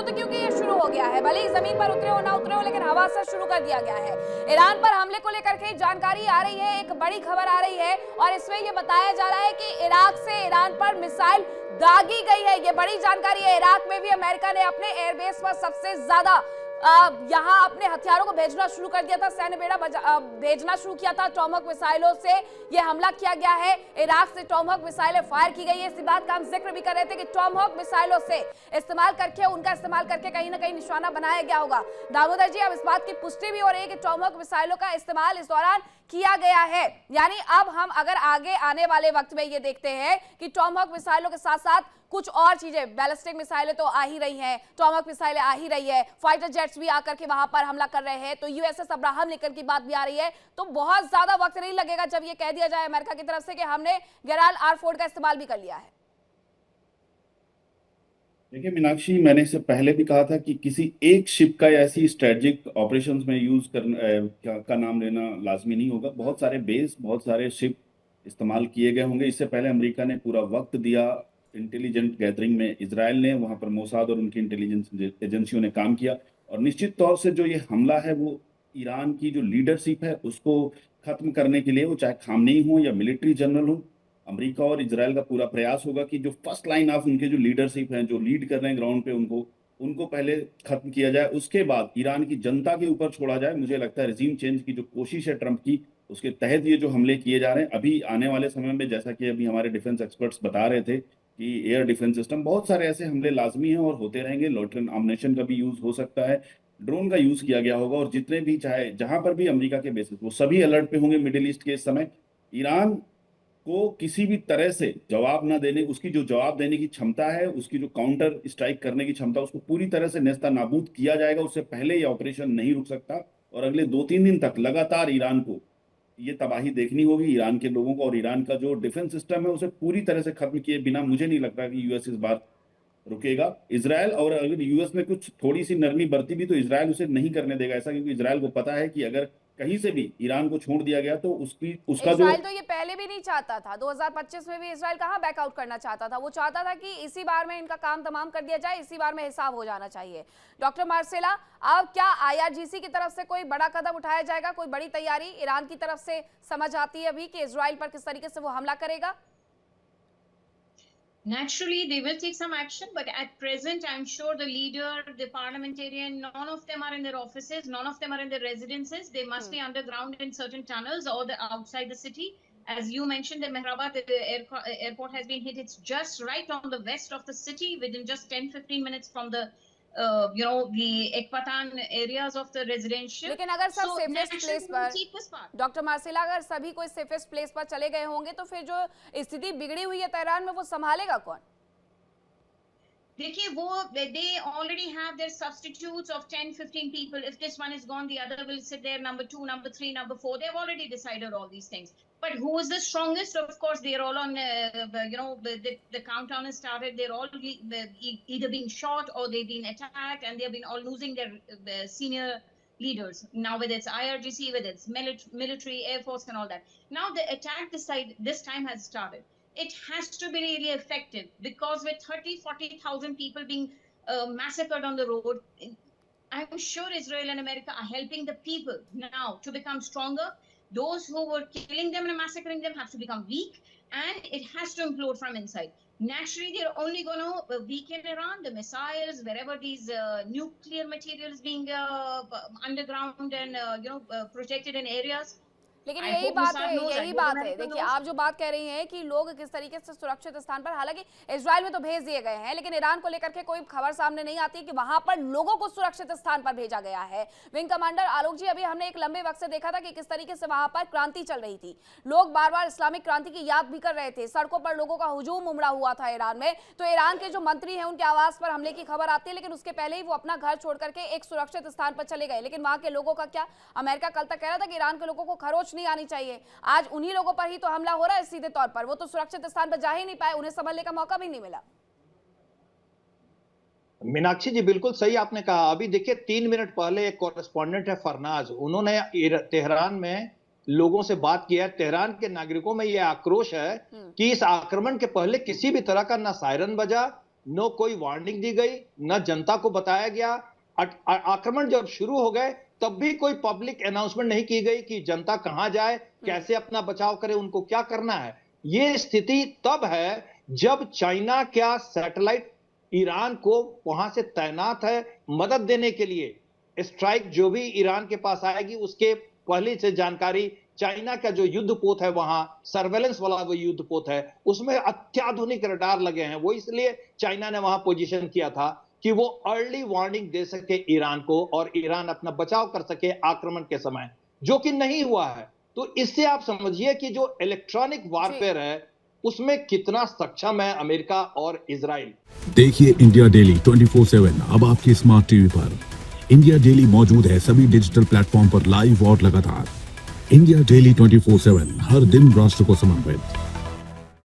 युद्ध क्योंकि ये शुरू हो गया है, भले ही जमीन पर उतरे हो ना उतरे हो, लेकिन हवा से शुरू कर दिया गया है। ईरान पर हमले को लेकर के जानकारी आ रही है, एक बड़ी खबर आ रही है और इसमें ये बताया जा रहा है कि इराक से ईरान पर मिसाइल दागी गई है। ये बड़ी जानकारी है। इराक में भी अमेरिका ने अपने एयरबेस पर सबसे ज्यादा यहाँ अपने हथियारों को भेजना शुरू कर दिया था, सैन्य बेड़ा भेजना शुरू किया था। टॉमहॉक मिसाइलों से ये हमला किया गया है। इराक से टॉमहॉक मिसाइलें फायर की गई है। इसी बात का हम जिक्र भी कर रहे थे कि टॉमहॉक मिसाइलों से उनका इस्तेमाल करके कहीं ना कहीं निशाना बनाया गया होगा। दामोदर जी, अब इस बात की पुष्टि भी हो रही है कि टॉमहॉक मिसाइलों का इस्तेमाल इस दौरान किया गया है। यानी अब हम अगर आगे आने वाले वक्त में ये देखते हैं कि टॉमहॉक मिसाइलों के साथ साथ कुछ और चीजें, बैलिस्टिक मिसाइलें तो आ ही रही हैं, टॉमहॉक मिसाइलें आ ही रही है, फाइटर जेट्स भी आकर के वहां पर हमला कर रहे हैं, तो यूएसएस अब्राहम लिंकन की बात भी आ रही है। तो बहुत ज्यादा वक्त नहीं लगेगा जब ये कह दिया जाए अमेरिका की तरफ से कि हमने गेराल्ड आर फोर्ड का इस्तेमाल भी कर लिया है। देखिए मीनाक्षी, मैंने इससे पहले भी कहा था कि किसी एक शिप का या ऐसी स्ट्रेटेजिक ऑपरेशंस में यूज का नाम लेना लाजमी नहीं होगा। बहुत सारे बेस, बहुत सारे शिप इस्तेमाल किए गए होंगे। इससे पहले अमेरिका ने पूरा वक्त दिया इंटेलिजेंट गैदरिंग में। इसराइल ने, वहां पर मोसाद और उनकी इंटेलिजेंस एजेंसियों ने काम किया। और निश्चित तौर से जो ये हमला है वो ईरान की जो लीडरशिप है उसको खत्म करने के लिए, वो चाहे खामनेई हो या मिलिट्री जनरल हो, अमेरिका और इजराइल का पूरा प्रयास होगा कि जो फर्स्ट लाइन ऑफ उनके जो लीडरशिप हैं, जो लीड कर रहे हैं ग्राउंड पे, उनको उनको पहले खत्म किया जाए। उसके बाद ईरान की जनता के ऊपर छोड़ा जाए। मुझे लगता है रिजीम चेंज की जो कोशिश है ट्रंप की, उसके तहत ये जो हमले किए जा रहे हैं। अभी आने वाले समय में, जैसा कि अभी हमारे डिफेंस एक्सपर्ट्स बता रहे थे कि एयर डिफेंस सिस्टम, बहुत सारे ऐसे हमले लाजमी हैं और होते रहेंगे। लॉटरन आमनेशन का भी यूज हो सकता है, ड्रोन का यूज किया गया होगा। और जितने भी, चाहे जहां पर भी अमेरिका के बेसिस, वो सभी अलर्ट पे होंगे मिडिल ईस्ट के इस समय। ईरान को किसी भी तरह से जवाब ना देने, उसकी जो जवाब देने की क्षमता है, उसकी जो काउंटर स्ट्राइक करने की क्षमता, उसको पूरी तरह से नेस्ता नाबूद किया जाएगा। उससे पहले ये ऑपरेशन नहीं रुक सकता और अगले 2-3 दिन तक लगातार ईरान को ये तबाही देखनी होगी, ईरान के लोगों को। और ईरान का जो डिफेंस सिस्टम है उसे पूरी तरह से खत्म किए बिना मुझे नहीं लगता कि यूएस इस बार रुकेगा। इसराइल, और अगर यूएस में कुछ थोड़ी सी नरमी बरती भी तो इसराइल उसे नहीं करने देगा ऐसा, क्योंकि इसराइल को पता है कि अगर कहीं से भी ईरान को छोड़ दिया गया तो उसका जो। इजराइल तो ये पहले भी नहीं चाहता था। 2025 में भी इजराइल कहां बैकआउट करना चाहता था। वो चाहता था कि इसी बार में इनका काम तमाम कर दिया जाए, इसी बार में हिसाब हो जाना चाहिए। डॉक्टर मार्सेला, अब क्या आईआरजीसी की तरफ से कोई बड़ा कदम उठाया जाएगा, कोई बड़ी तैयारी ईरान की तरफ से समझ आती है अभी कि इजराइल पर किस तरीके से वो हमला करेगा? Naturally, they will take some action, but at present, I'm sure the leader, the parliamentarian, none of them are in their offices, none of them are in their residences. They must be underground in certain tunnels or outside the city. As you mentioned, the Mehrabad airport has been hit. It's just right on the west of the city, within just 10-15 minutes from the the Ekpatan areas of the residential. लेकिन अगर सब safest place पर, doctor Marcela, अगर सभी कोई safest place पर चले गए होंगे तो फिर जो स्थिति बिगड़ी हुई है तेहरान में, वो संभालेगा कौन? देखिए, वो they already have their substitutes of 10-15 people. If this one is gone, the other will sit there, number 2, number 3, number 4. They've already decided all these things. But who is the strongest? Of course, they're all on, the countdown has started. They're all either being shot or they've been attacked, and they've been all losing their senior leaders. Now, whether it's IRGC, whether it's military, Air Force, and all that. Now, the attack this time has started. It has to be really effective, because with 30-40,000 people being massacred on the road, I'm sure Israel and America are helping the people now to become stronger. Those who were killing them and massacring them have to become weak, and it has to implode from inside. Naturally, they're only going to weaken Iran, the missiles, wherever these nuclear materials being underground and protected in areas. लेकिन यही बात है। देखिए, आप जो बात कह रही हैं कि लोग किस तरीके से सुरक्षित स्थान पर, हालांकि इजराइल में तो भेज दिए गए हैं, लेकिन ईरान को लेकर के कोई खबर सामने नहीं आती कि वहां पर लोगों को सुरक्षित स्थान पर भेजा गया है। विंग कमांडर आलोक जी, अभी हमने एक लंबे वक्त से देखा था कि किस तरीके से वहां पर क्रांति चल रही थी। लोग बार बार इस्लामिक क्रांति की याद भी कर रहे थे। सड़कों पर लोगों का हुजूम उमड़ा हुआ था ईरान में। तो ईरान के जो मंत्री हैं, उनके आवास पर हमले की खबर आती है, लेकिन उसके पहले ही वो अपना घर छोड़ करके एक सुरक्षित स्थान पर चले गए। लेकिन वहां के लोगों का क्या? अमेरिका कल तक कह रहा था कि ईरान के लोगों को खरोच नहीं आनी चाहिए। आज उन्हीं लोगों पर ही तो हमला हो रहा है सीधे तौर पर। वो तो सुरक्षित स्थान पर जा ही नहीं पाए, उन्हें संभलने का मौका भी नहीं मिला। मीनाक्षी जी, बिल्कुल सही आपने कहा। अभी देखिए, 3 मिनट पहले एक कॉरेस्पॉन्डेंट है फरनाज, उन्होंने तेहरान में लोगों से बात किया है। तेहरान के नागरिकों में यह आक्रोश है कि इस आक्रमण के पहले किसी भी तरह का ना सायरन बजा, नो कोई वार्निंग दी गई, न जनता को बताया गया। आक्रमण जब शुरू हो गए तब भी कोई पब्लिक अनाउंसमेंट नहीं की गई कि जनता कहां जाए, कैसे अपना बचाव करे, उनको क्या करना है। ये स्थिति तब है जब चाइना क्या सैटेलाइट ईरान को वहां से तैनात है मदद देने के लिए। स्ट्राइक जो भी ईरान के पास आएगी उसके पहले से जानकारी, चाइना का जो युद्धपोत है वहां सर्वेलेंस वाला वो युद्धपोत है, उसमें अत्याधुनिक रडार लगे हैं। वो इसलिए चाइना ने वहां पोजीशन किया था कि वो अर्ली वार्निंग दे सके ईरान को और ईरान अपना बचाव कर सके आक्रमण के समय, जो कि नहीं हुआ है। तो इससे आप समझिए कि जो इलेक्ट्रॉनिक वारफेयर है उसमें कितना सक्षम है अमेरिका और इजराइल। देखिए इंडिया डेली 24/7 अब आपके स्मार्ट टीवी पर। इंडिया डेली मौजूद है सभी डिजिटल प्लेटफॉर्म पर लाइव और लगातार। इंडिया डेली 24/7 हर दिन राष्ट्र को समर्पित।